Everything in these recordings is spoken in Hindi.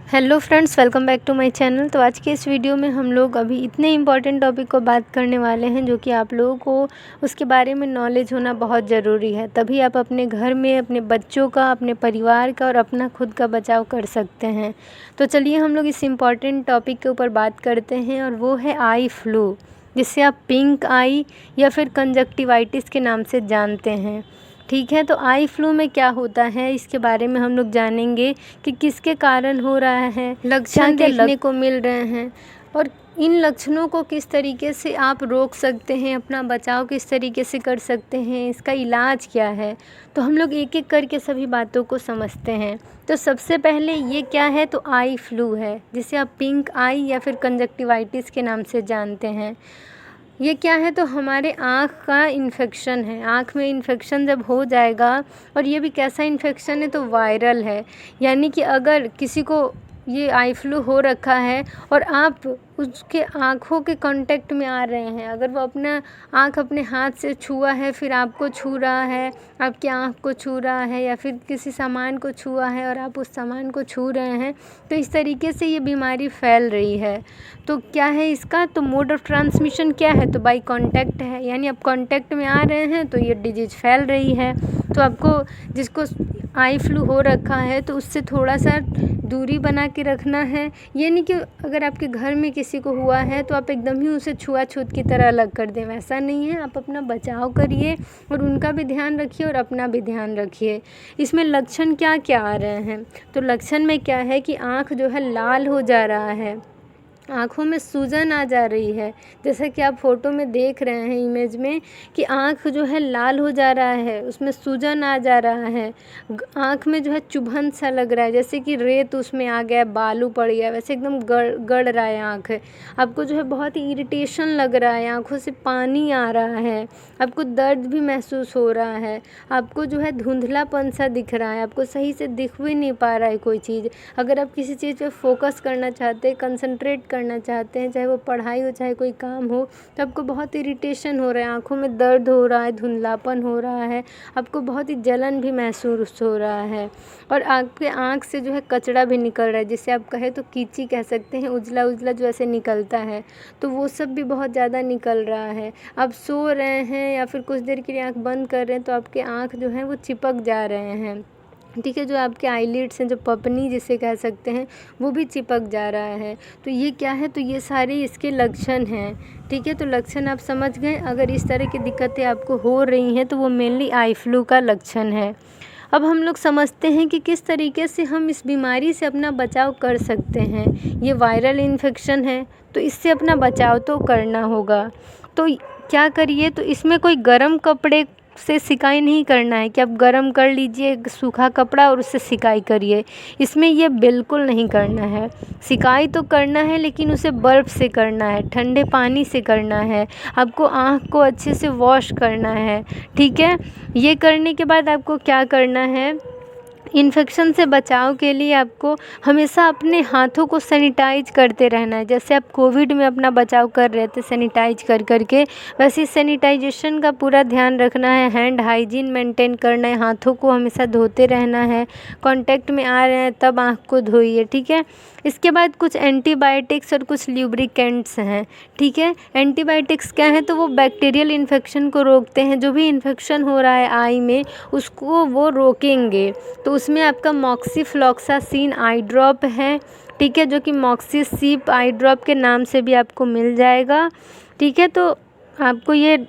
Hello friends, welcome back to my channel. तो आज के इस वीडियो में हम लोग अभी इतने इम्पॉर्टेंट टॉपिक को बात करने वाले हैं जो कि आप लोगों को उसके बारे में नॉलेज होना बहुत ज़रूरी है। तभी आप अपने घर में अपने बच्चों का, अपने परिवार का और अपना खुद का बचाव कर सकते हैं। तो चलिए हम लोग इस इम्पॉर्टेंट टॉपिक के ऊपर बात करते हैं, और वो है आई फ्लू, जिससे आप पिंक आई या फिर कंजक्टिवाइटिस के नाम से जानते हैं। ठीक है, तो आई फ्लू में क्या होता है इसके बारे में हम लोग जानेंगे कि किसके कारण हो रहा है, लक्षण देखने को मिल रहे हैं, और इन लक्षणों को किस तरीके से आप रोक सकते हैं, अपना बचाव किस तरीके से कर सकते हैं, इसका इलाज क्या है। तो हम लोग एक एक करके सभी बातों को समझते हैं। तो सबसे पहले ये क्या है, तो आई फ्लू है, जिसे आप पिंक आई या फिर कंजक्टिवाइटिस के नाम से जानते हैं। ये क्या है, तो हमारे आँख का इन्फेक्शन है। आँख में इन्फेक्शन जब हो जाएगा, और ये भी कैसा इन्फेक्शन है, तो वायरल है। यानी कि अगर किसी को ये आई फ्लू हो रखा है और आप उसके आँखों के कांटेक्ट में आ रहे हैं, अगर वो अपना आँख अपने हाथ से छुआ है, फिर आपको छू रहा है, आपकी आँख को छू रहा है, या फिर किसी सामान को छुआ है और आप उस सामान को छू रहे हैं, तो इस तरीके से ये बीमारी फैल रही है। तो क्या है इसका, तो मोड ऑफ ट्रांसमिशन क्या है, तो बाई कांटेक्ट है। यानी आप कांटेक्ट में आ रहे हैं तो ये डिजीज़ फैल रही है। तो आपको, जिसको आई फ्लू हो रखा है, तो उससे थोड़ा सा दूरी बना के रखना है। ये नहीं कि अगर आपके घर में किसी को हुआ है तो आप एकदम ही उसे छुआछूत की तरह अलग कर दें, वैसा नहीं है। आप अपना बचाव करिए और उनका भी ध्यान रखिए और अपना भी ध्यान रखिए। इसमें लक्षण क्या क्या आ रहे हैं, तो लक्षण में क्या है कि आँख जो है लाल हो जा रहा है, आँखों में सूजन आ जा रही है, जैसा कि आप फ़ोटो में देख रहे हैं इमेज में कि आँख जो है लाल हो जा रहा है, उसमें सूजन आ जा रहा है। आँख में जो है चुभन सा लग रहा है, जैसे कि रेत उसमें आ गया, बालू पड़ गया, वैसे एकदम गड़ रहा है आँख। आपको जो है बहुत ही इरिटेशन लग रहा है, आँखों से पानी आ रहा है, आपको दर्द भी महसूस हो रहा है, आपको जो है धुंधलापन सा दिख रहा है, आपको सही से दिख भी नहीं पा रहा है कोई चीज़। अगर आप किसी चीज़ पे फोकस करना चाहते हैं, कंसंट्रेट करना चाहते हैं, चाहे वो पढ़ाई हो चाहे कोई काम हो, तो आपको बहुत इरिटेशन हो रहा है, आँखों में दर्द हो रहा है, धुंधलापन हो रहा है, आपको बहुत ही जलन भी महसूस हो रहा है, और आपके आँख से जो है कचरा भी निकल रहा है, जिसे आप कहे तो कीची कह सकते हैं, उजला उजला जो ऐसे निकलता है, तो वो सब भी बहुत ज़्यादा निकल रहा है। आप सो रहे हैं या फिर कुछ देर के लिए आँख बंद कर रहे हैं तो आपके आँख जो है वो चिपक जा रहे हैं। ठीक है, जो आपके आईलिड्स हैं, जो पपनी जिसे कह सकते हैं, वो भी चिपक जा रहा है। तो ये क्या है, तो ये सारे इसके लक्षण हैं। ठीक है, तो लक्षण आप समझ गए। अगर इस तरह की दिक्कतें आपको हो रही हैं तो वो मेनली आई फ्लू का लक्षण है। अब हम लोग समझते हैं कि किस तरीके से हम इस बीमारी से अपना बचाव कर सकते हैं। ये वायरल इन्फेक्शन है, तो इससे अपना बचाव तो करना होगा। तो क्या करिए, तो इसमें कोई गर्म कपड़े से सिकाई नहीं करना है कि आप गरम कर लीजिए सूखा कपड़ा और उससे सिकाई करिए। इसमें ये बिल्कुल नहीं करना है। सिकाई तो करना है लेकिन उसे बर्फ़ से करना है, ठंडे पानी से करना है। आपको आँख को अच्छे से वॉश करना है। ठीक है, ये करने के बाद आपको क्या करना है, इन्फेक्शन से बचाव के लिए आपको हमेशा अपने हाथों को सैनिटाइज करते रहना है। जैसे आप कोविड में अपना बचाव कर रहे थे सैनिटाइज कर करके, वैसे सैनिटाइजेशन का पूरा ध्यान रखना है, हैंड हाइजीन मेंटेन करना है, हाथों को हमेशा धोते रहना है। कांटेक्ट में आ रहे हैं तब आँख को धोइए। ठीक है, इसके बाद कुछ एंटीबायोटिक्स और कुछ ल्यूब्रिकेंट्स हैं। ठीक है, एंटीबायोटिक्स क्या है, तो वो बैक्टीरियल इन्फेक्शन को रोकते हैं। जो भी इन्फेक्शन हो रहा है आई में उसको वो रोकेंगे। तो उसमें आपका मॉक्सीफ्लॉक्सासिन आई ड्रॉप है। ठीक है, जो कि मॉक्सीसिप आई ड्रॉप के नाम से भी आपको मिल जाएगा। ठीक है, तो आपको ये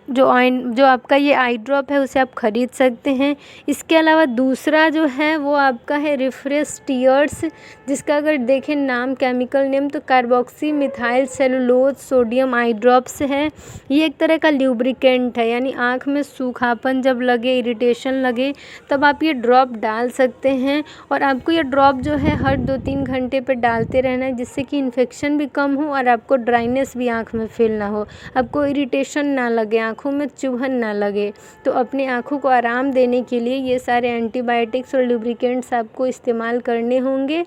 जो आपका ये आई ड्रॉप है उसे आप ख़रीद सकते हैं। इसके अलावा दूसरा जो है वो आपका है रिफ्रेश टीयर्स, जिसका अगर देखें नाम, केमिकल नेम, तो carboxy methyl cellulose sodium eye drops है। ये एक तरह का ल्यूब्रिकेंट है, यानी आँख में सूखापन जब लगे, इरिटेशन लगे, तब आप ये ड्रॉप डाल सकते हैं। और आपको ये ड्रॉप जो है हर 2-3 घंटे पर डालते रहना है, जिससे कि इन्फेक्शन भी कम हो और आपको ड्राइनेस भी आँख में फील ना हो, आपको इरिटेशन ना लगे, आँखों में चुभन ना लगे। तो अपने आँखों को आराम देने के लिए ये सारे एंटीबायोटिक्स और लुब्रिकेंट्स आपको इस्तेमाल करने होंगे,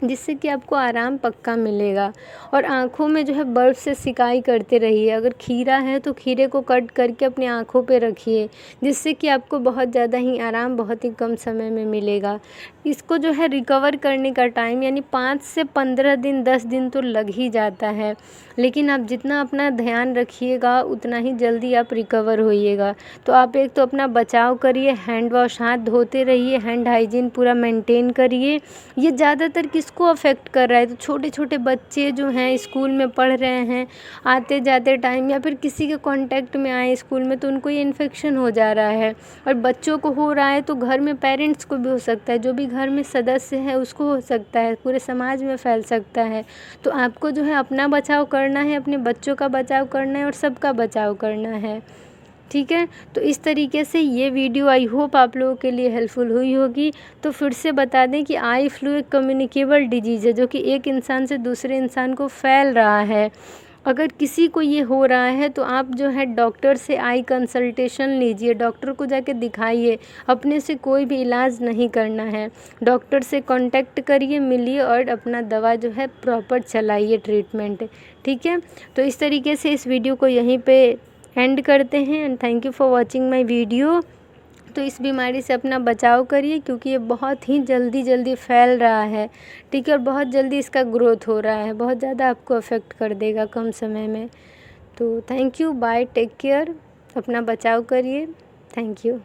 जिससे कि आपको आराम पक्का मिलेगा। और आँखों में जो है बर्फ़ से सिकाई करते रहिए। अगर खीरा है तो खीरे को कट करके अपनी आँखों पे रखिए, जिससे कि आपको बहुत ज़्यादा ही आराम बहुत ही कम समय में मिलेगा। इसको जो है रिकवर करने का टाइम यानी 5 से 15 दिन 10 दिन तो लग ही जाता है, लेकिन आप जितना अपना ध्यान रखिएगा उतना ही जल्दी आप रिकवर होइएगा। तो आप एक तो अपना बचाव करिए, हैंड वॉश, हाथ धोते रहिए, हैंड हाइजीन पूरा मेंटेन करिए। ये ज़्यादातर किसको अफेक्ट कर रहा है? तो छोटे छोटे बच्चे जो हैं स्कूल में पढ़ रहे हैं, आते जाते टाइम या फिर किसी के कांटेक्ट में आए स्कूल में तो उनको ये इन्फेक्शन हो जा रहा है। और बच्चों को हो रहा है तो घर में पेरेंट्स को भी हो सकता है, जो भी घर में सदस्य है उसको हो सकता है, पूरे समाज में फैल सकता है। तो आपको जो है अपना बचाव करना है, अपने बच्चों का बचाव करना है और सबका बचाव करना है, ठीक है। तो इस तरीके से ये वीडियो आई होप आप लोगों के लिए हेल्पफुल हुई होगी। तो फिर से बता दें कि आई फ्लू एक कम्युनिकेबल डिजीज़ है जो कि एक इंसान से दूसरे इंसान को फैल रहा है। अगर किसी को ये हो रहा है तो आप जो है डॉक्टर से आई कंसल्टेशन लीजिए, डॉक्टर को जाके दिखाइए। अपने से कोई भी इलाज नहीं करना है, डॉक्टर से कांटेक्ट करिए, मिलिए और अपना दवा जो है प्रॉपर चलाइए, ट्रीटमेंट, ठीक है। तो इस तरीके से इस वीडियो को यहीं पे एंड करते हैं and thank you for watching my video. तो इस बीमारी से अपना बचाव करिए क्योंकि ये बहुत ही जल्दी फैल रहा है, ठीक है, और बहुत जल्दी इसका ग्रोथ हो रहा है, बहुत ज़्यादा आपको अफेक्ट कर देगा कम समय में। तो thank you, bye, take care, अपना बचाव करिए, थैंक यू।